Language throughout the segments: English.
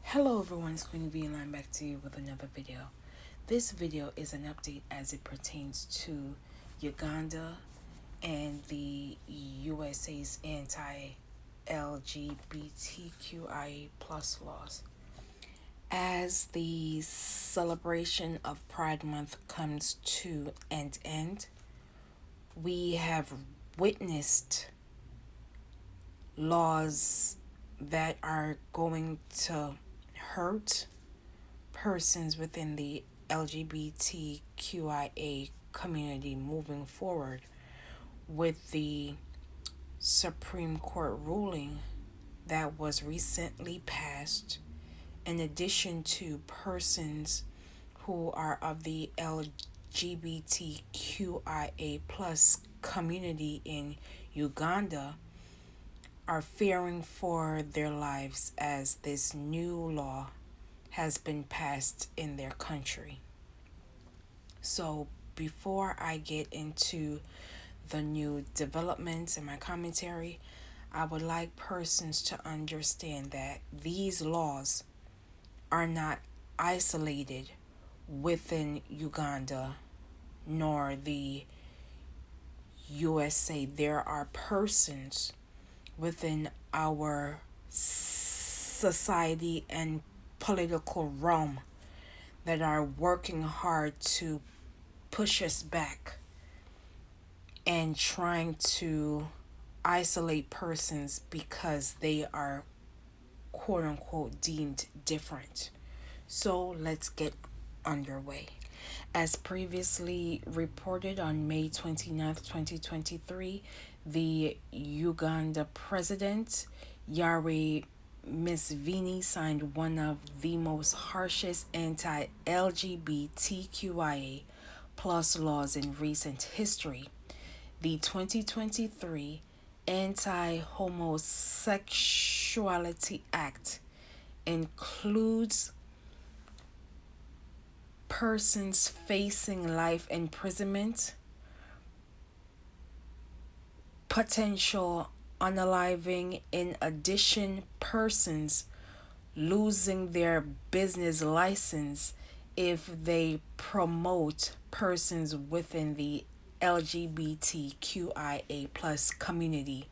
Hello everyone, it's Queen V and I'm back to you with another video. This video is an update as it pertains to Uganda and the USA's anti-LGBTQIA plus laws. As the celebration of Pride Month comes to an end, we have witnessed laws that are going to hurt persons within the LGBTQIA community moving forward, with the Supreme Court ruling that was recently passed. In addition to persons who are of the LGBTQIA plus community in Uganda are fearing for their lives as this new law has been passed in their country. So before I get into the new developments in my commentary, I would like persons to understand that these laws are not isolated within Uganda nor the USA. There are persons within our society and political realm that are working hard to push us back and trying to isolate persons because they are quote unquote deemed different. So let's get underway. As previously reported on May 29th, 2023, the Uganda president, Yoweri Museveni, signed one of the most harshest anti-LGBTQIA plus laws in recent history. The 2023 Anti-Homosexuality Act includes persons facing life imprisonment, potential unaliving, in addition, persons losing their business license if they promote persons within the LGBTQIA plus community.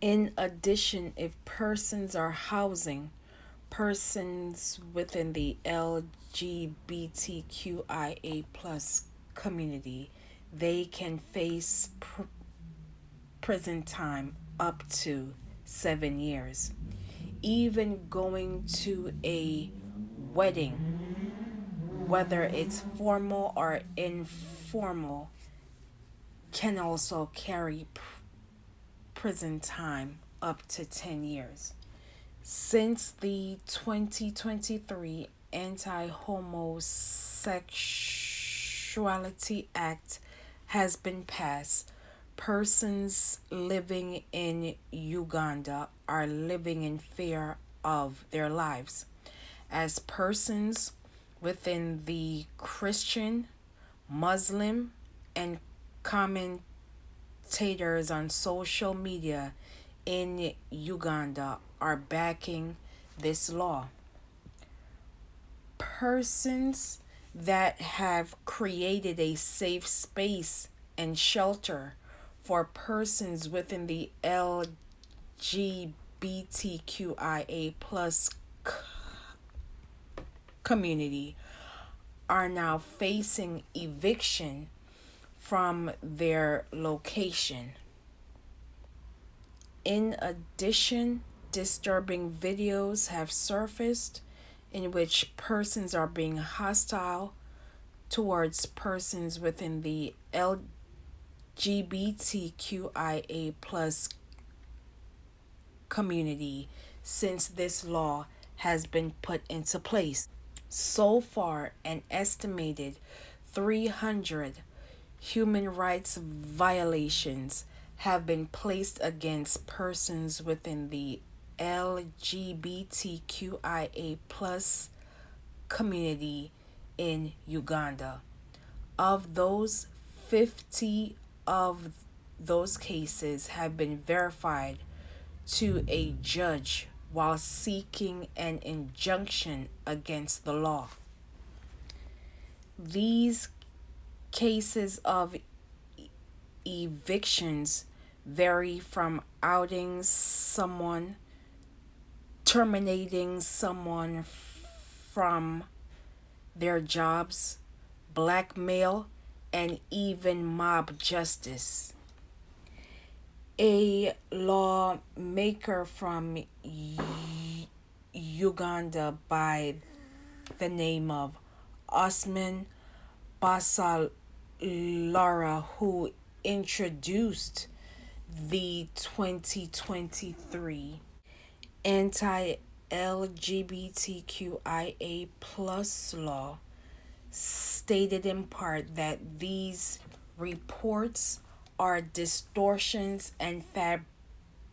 In addition, if persons are housing persons within the LGBTQIA plus community, they can face prison time up to 7 years. Even going to a wedding, whether it's formal or informal, can also carry prison time up to 10 years. Since the 2023 Anti-Homosexuality Act has been passed, persons living in Uganda are living in fear of their lives, as persons within the Christian, Muslim, and commentators on social media in Uganda are backing this law. Persons that have created a safe space and shelter for persons within the LGBTQIA plus community are now facing eviction from their location. In addition, disturbing videos have surfaced in which persons are being hostile towards persons within the LGBTQIA plus community since this law has been put into place. So far, an estimated 300 human rights violations have been placed against persons within the LGBTQIA plus community in Uganda. Of those, 50 of those cases have been verified to a judge while seeking an injunction against the law. These cases of evictions vary from outing someone, terminating someone from their jobs, blackmail, and even mob justice. A lawmaker from Uganda by the name of Osman Basalara, who introduced the 2023 anti LGBTQIA plus law, stated in part that these reports are distortions and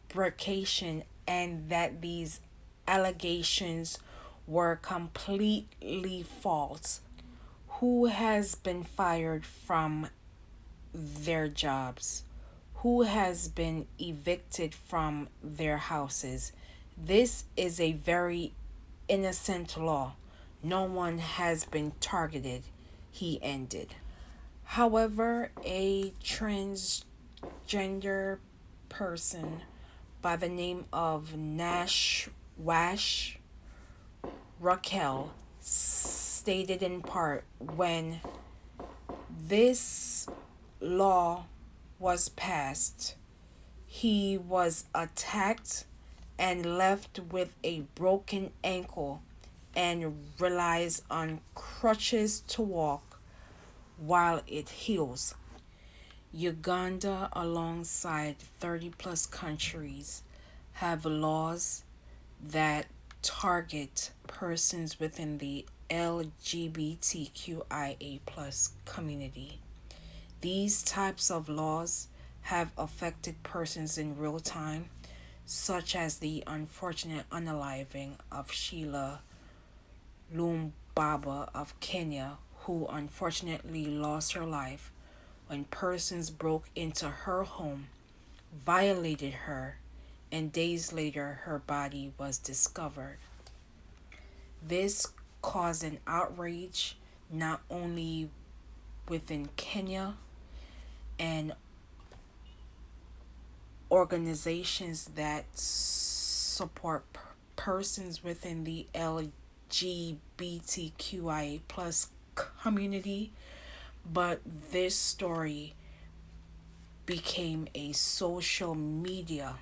fabrication, and that these allegations were completely false. Who has been fired from their jobs? Who has been evicted from their houses? This is a very innocent law. No one has been targeted, he ended. However, a transgender person by the name of Nash Wash Raquel stated in part, when this law was passed, he was attacked and left with a broken ankle and relies on crutches to walk while it heals. Uganda, alongside 30 plus countries, have laws that target persons within the LGBTQIA plus community. These types of laws have affected persons in real time, such as the unfortunate unaliving of Sheila Lumbaba of Kenya, who unfortunately lost her life when persons broke into her home, violated her, and days later her body was discovered. This caused an outrage not only within Kenya and organizations that support persons within the LGBTQIA plus community, but this story became a social media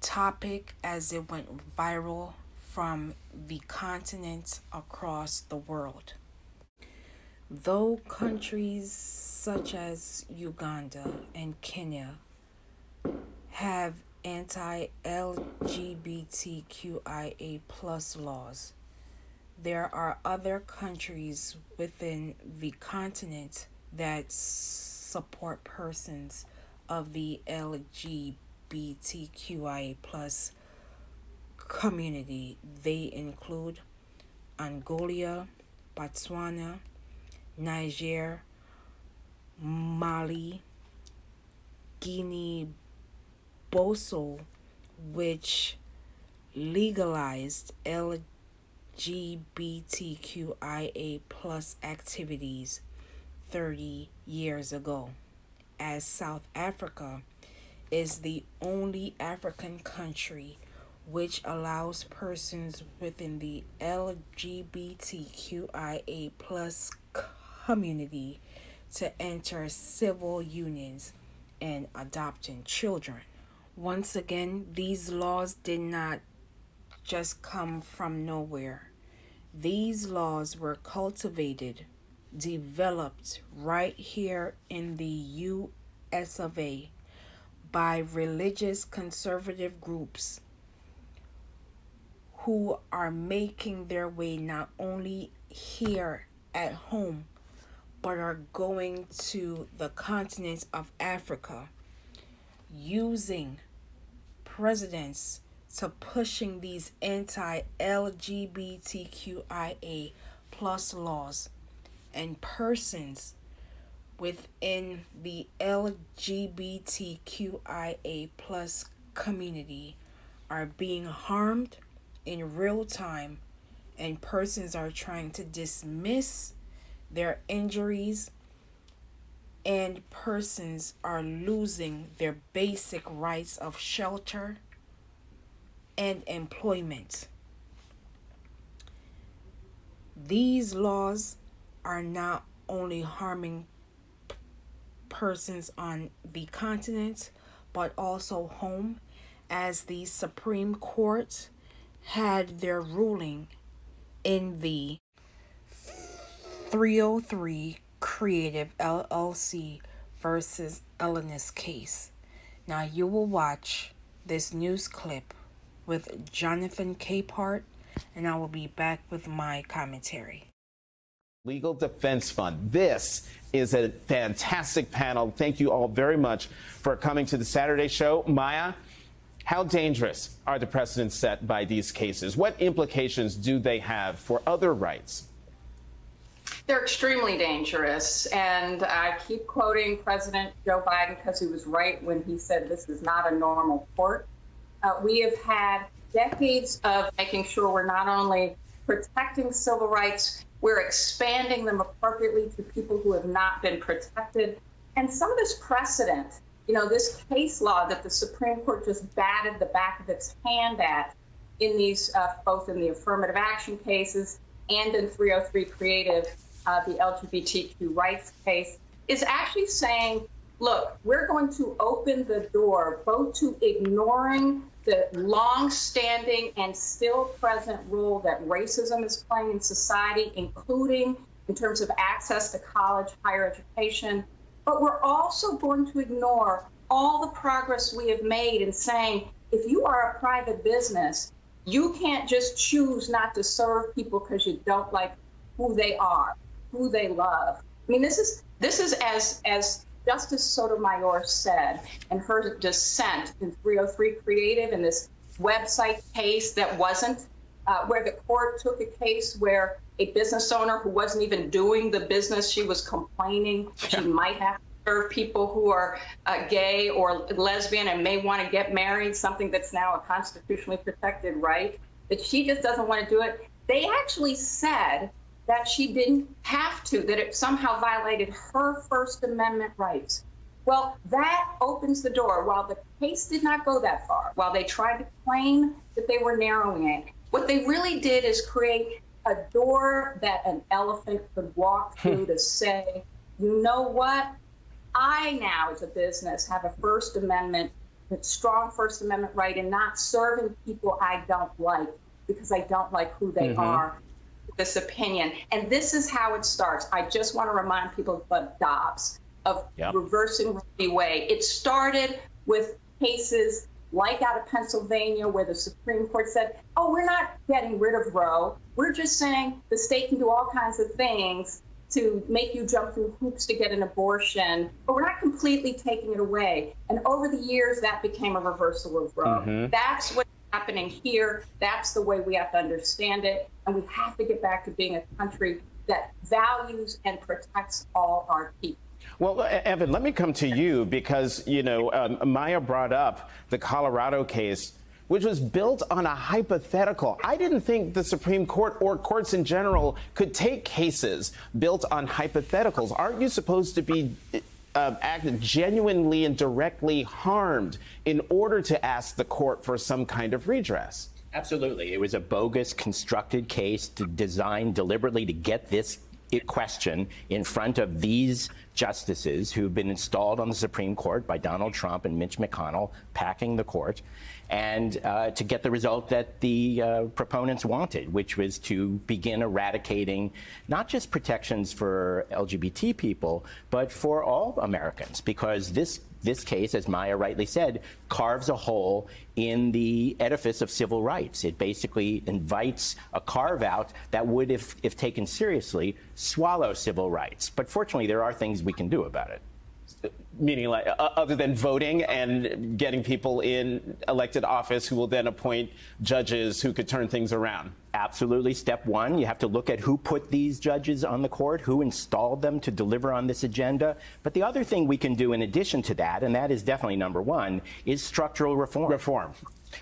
topic as it went viral from the continent across the world. Though countries such as Uganda and Kenya have anti-LGBTQIA plus laws, there are other countries within the continent that support persons of the LGBTQIA plus community. They include Angola, Botswana, Niger, Mali, Guinea-Bissau, which legalized LGBTQIA plus activities 30 years ago, as South Africa is the only African country which allows persons within the LGBTQIA plus community to enter civil unions and adopting children. Once again, these laws did not just come from nowhere. These laws were cultivated, developed right here in the US of A by religious conservative groups who are making their way not only here at home, but are going to the continent of Africa, using presidents to pushing these anti-LGBTQIA plus laws, and persons within the LGBTQIA plus community are being harmed in real time, and persons are trying to dismiss their injuries, and persons are losing their basic rights of shelter and employment. These laws are not only harming persons on the continent, but also home, as the Supreme Court had their ruling in the 303 Creative LLC versus Ellenis case. Now you will watch this news clip with Jonathan Capehart, and I will be back with my commentary. Legal Defense Fund. This is a fantastic panel. Thank you all very much for coming to the Saturday show. Maya, how dangerous are the precedents set by these cases? What implications do they have for other rights? They're extremely dangerous. And I keep quoting President Joe Biden because he was right when he said this is not a normal court. We have had decades of making sure we're not only protecting civil rights, we're expanding them appropriately to people who have not been protected. And some of this precedent, this case law that the Supreme Court just batted the back of its hand at in these, both in the affirmative action cases and in 303 Creative, the LGBTQ rights case, is actually saying, look, we're going to open the door both to ignoring the long-standing and still present role that racism is playing in society, including in terms of access to college, higher education. But we're also going to ignore all the progress we have made in saying, if you are a private business, you can't just choose not to serve people because you don't like who they are, who they love. I mean, this is as Justice Sotomayor said in her dissent in 303 Creative, in this website case that wasn't, where the court took a case where a business owner who wasn't even doing the business she was complaining she might have to serve people who are gay or lesbian and may want to get married, something that's now a constitutionally protected right, that she just doesn't want to do it. They actually said that she didn't have to, that it somehow violated her First Amendment rights. Well, that opens the door. While the case did not go that far, while they tried to claim that they were narrowing it, what they really did is create a door that an elephant could walk through to say, you know what? I now, as a business, have a First Amendment, a strong First Amendment right in not serving people I don't like because I don't like who they are. This opinion. And this is how it starts. I just want to remind people of Dobbs, of reversing Roe v. Wade. It started with cases like out of Pennsylvania where the Supreme Court said, oh, we're not getting rid of Roe. We're just saying the state can do all kinds of things to make you jump through hoops to get an abortion, but we're not completely taking it away. And over the years, that became a reversal of Roe. That's what's happening here. That's the way we have to understand it. And we have to get back to being a country that values and protects all our people. Well, Evan, let me come to you because, Maya brought up the Colorado case, which was built on a hypothetical. I didn't think the Supreme Court or courts in general could take cases built on hypotheticals. Aren't you supposed to be genuinely and directly harmed in order to ask the court for some kind of redress? Absolutely. It was a bogus, constructed case designed deliberately to get this question in front of these justices who've been installed on the Supreme Court by Donald Trump and Mitch McConnell packing the court, and to get the result that the proponents wanted, which was to begin eradicating not just protections for LGBT people, but for all Americans, because this case, as Maya rightly said, carves a hole in the edifice of civil rights. It basically invites a carve-out that would, if taken seriously, swallow civil rights. But fortunately, there are things we can do about it. Meaning, like, other than voting and getting people in elected office who will then appoint judges who could turn things around? Absolutely. Step one, you have to look at who put these judges on the court, who installed them to deliver on this agenda. But the other thing we can do in addition to that, and that is definitely number one, is structural reform.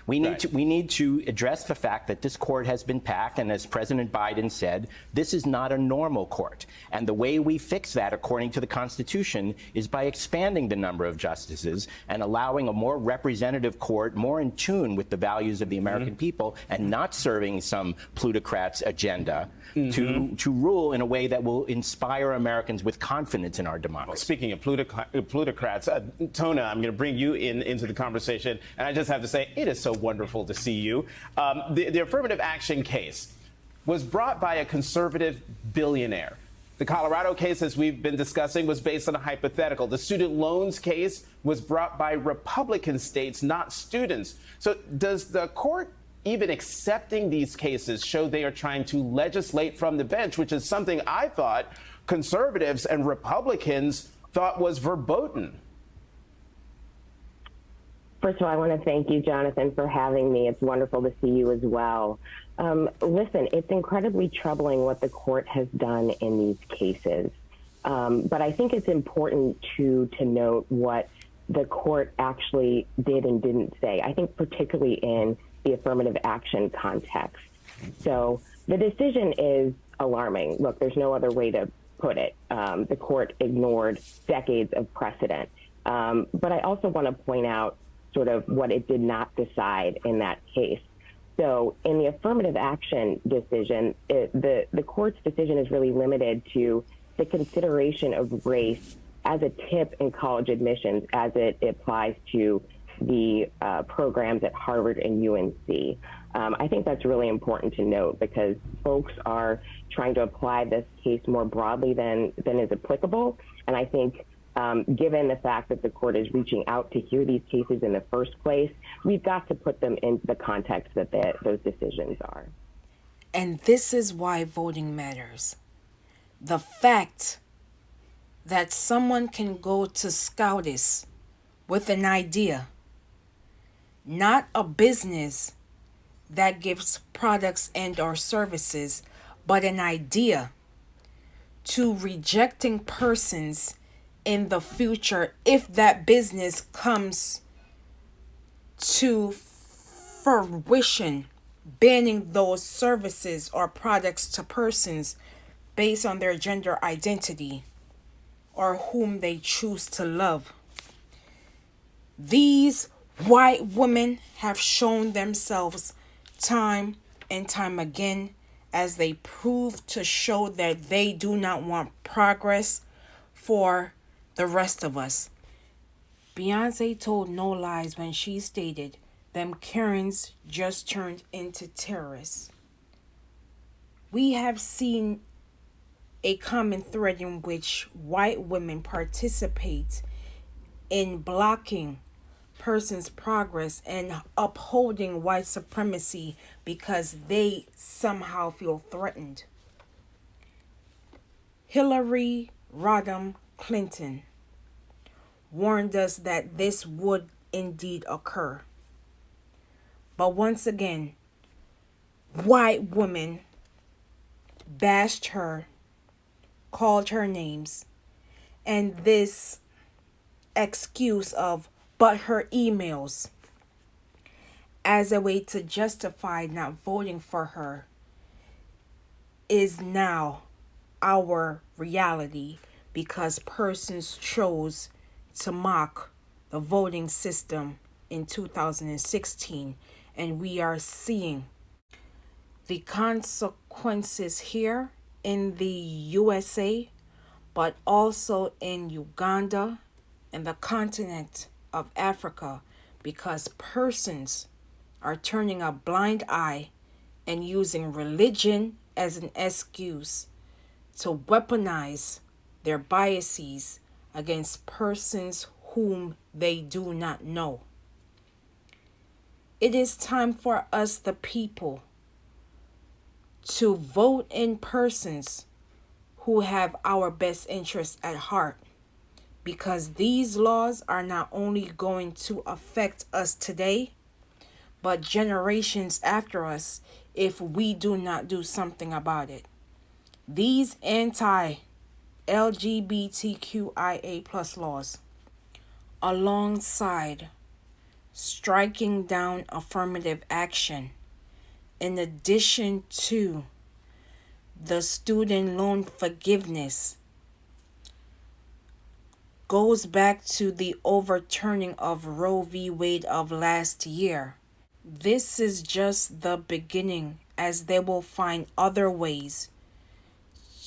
We need to address the fact that this court has been packed, and as President Biden said, this is not a normal court. And the way we fix that, according to the Constitution, is by expanding the number of justices and allowing a more representative court, more in tune with the values of the American people, and not serving some plutocrat's agenda to rule in a way that will inspire Americans with confidence in our democracy. Speaking of plutocrats, Tona, I'm going to bring you into the conversation, and I just have to say, it is so wonderful to see you. The affirmative action case was brought by a conservative billionaire. The Colorado case, as we've been discussing, was based on a hypothetical. The student loans case was brought by Republican states, not students. So does the court, even accepting these cases, show they are trying to legislate from the bench, which is something I thought conservatives and Republicans thought was verboten? First of all, I want to thank you, Jonathan, for having me. It's wonderful to see you as well. Listen, it's incredibly troubling what the court has done in these cases. But I think it's important to note what the court actually did and didn't say, I think particularly in the affirmative action context. So the decision is alarming. Look, there's no other way to put it. The court ignored decades of precedent. But I also want to point out sort of what it did not decide in that case. So in the affirmative action decision, the court's decision is really limited to the consideration of race as a tip in college admissions as it applies to the programs at Harvard and UNC. I think that's really important to note because folks are trying to apply this case more broadly than is applicable. And I think given the fact that the court is reaching out to hear these cases in the first place, we've got to put them in the context that those decisions are. And this is why voting matters. The fact that someone can go to SCOTUS with an idea, not a business that gives products and or services, but an idea to rejecting persons in the future if that business comes to fruition, banning those services or products to persons based on their gender identity or whom they choose to love. These white women have shown themselves time and time again as they prove to show that they do not want progress for the rest of us. Beyonce told no lies when she stated, them Karens just turned into terrorists. We have seen a common thread in which white women participate in blocking persons' progress and upholding white supremacy because they somehow feel threatened. Hillary Rodham Clinton warned us that this would indeed occur. But once again, white women bashed her, called her names, and this excuse of but her emails as a way to justify not voting for her is now our reality because persons chose to mock the voting system in 2016, and we are seeing the consequences here in the USA, but also in Uganda and the continent of Africa, because persons are turning a blind eye and using religion as an excuse to weaponize their biases against persons whom they do not know. It is time for us, the people, to vote in persons who have our best interests at heart, because these laws are not only going to affect us today, but generations after us if we do not do something about it. These anti-LGBTQIA plus laws, alongside striking down affirmative action, in addition to the student loan forgiveness, goes back to the overturning of Roe v. Wade of last year. This is just the beginning, as they will find other ways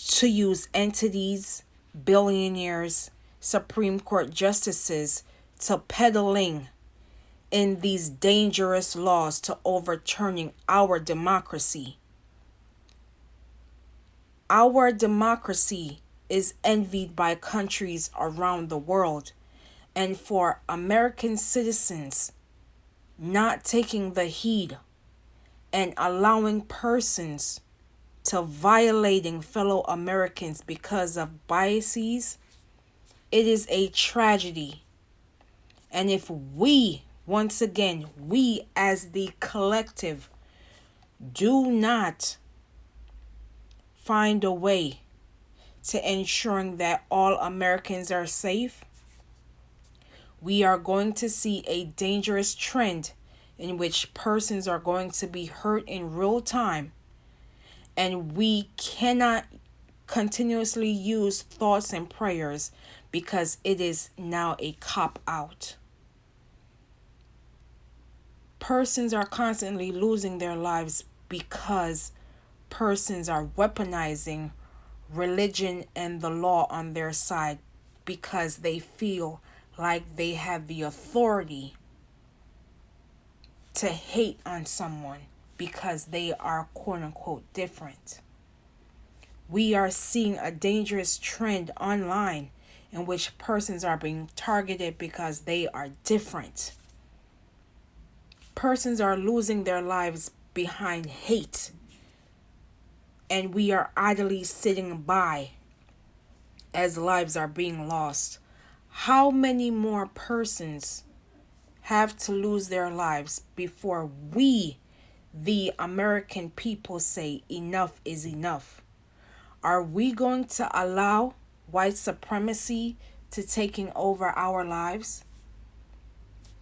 to use entities, billionaires, Supreme Court justices to peddling in these dangerous laws to overturning our democracy. Our democracy is envied by countries around the world, and for American citizens not taking the heed and allowing persons to violating fellow Americans because of biases, it is a tragedy. And if we, once again, we as the collective, do not find a way to ensuring that all Americans are safe, we are going to see a dangerous trend in which persons are going to be hurt in real time, and we cannot continuously use thoughts and prayers because it is now a cop-out. Persons are constantly losing their lives because persons are weaponizing religion and the law on their side because they feel like they have the authority to hate on someone because they are quote unquote different. We are seeing a dangerous trend online in which persons are being targeted because they are different. Persons are losing their lives behind hate, and we are idly sitting by as lives are being lost. How many more persons have to lose their lives before we, the American people, say enough is enough? Are we going to allow white supremacy to taking over our lives?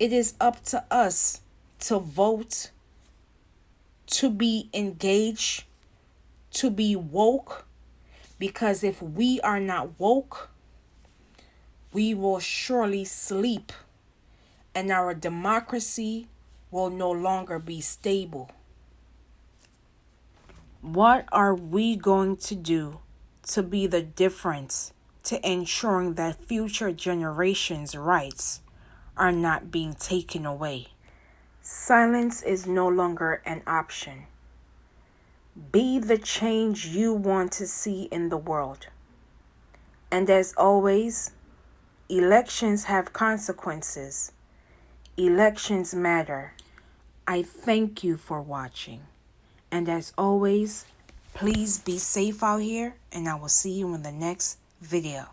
It is up to us to vote, to be engaged, to be woke, because if we are not woke, we will surely sleep and our democracy will no longer be stable. What are we going to do to be the difference to ensuring that future generations' rights are not being taken away? Silence is no longer an option. Be the change you want to see in the world. And as always, elections have consequences. Elections matter. I thank you for watching. And as always, please be safe out here, and I will see you in the next video.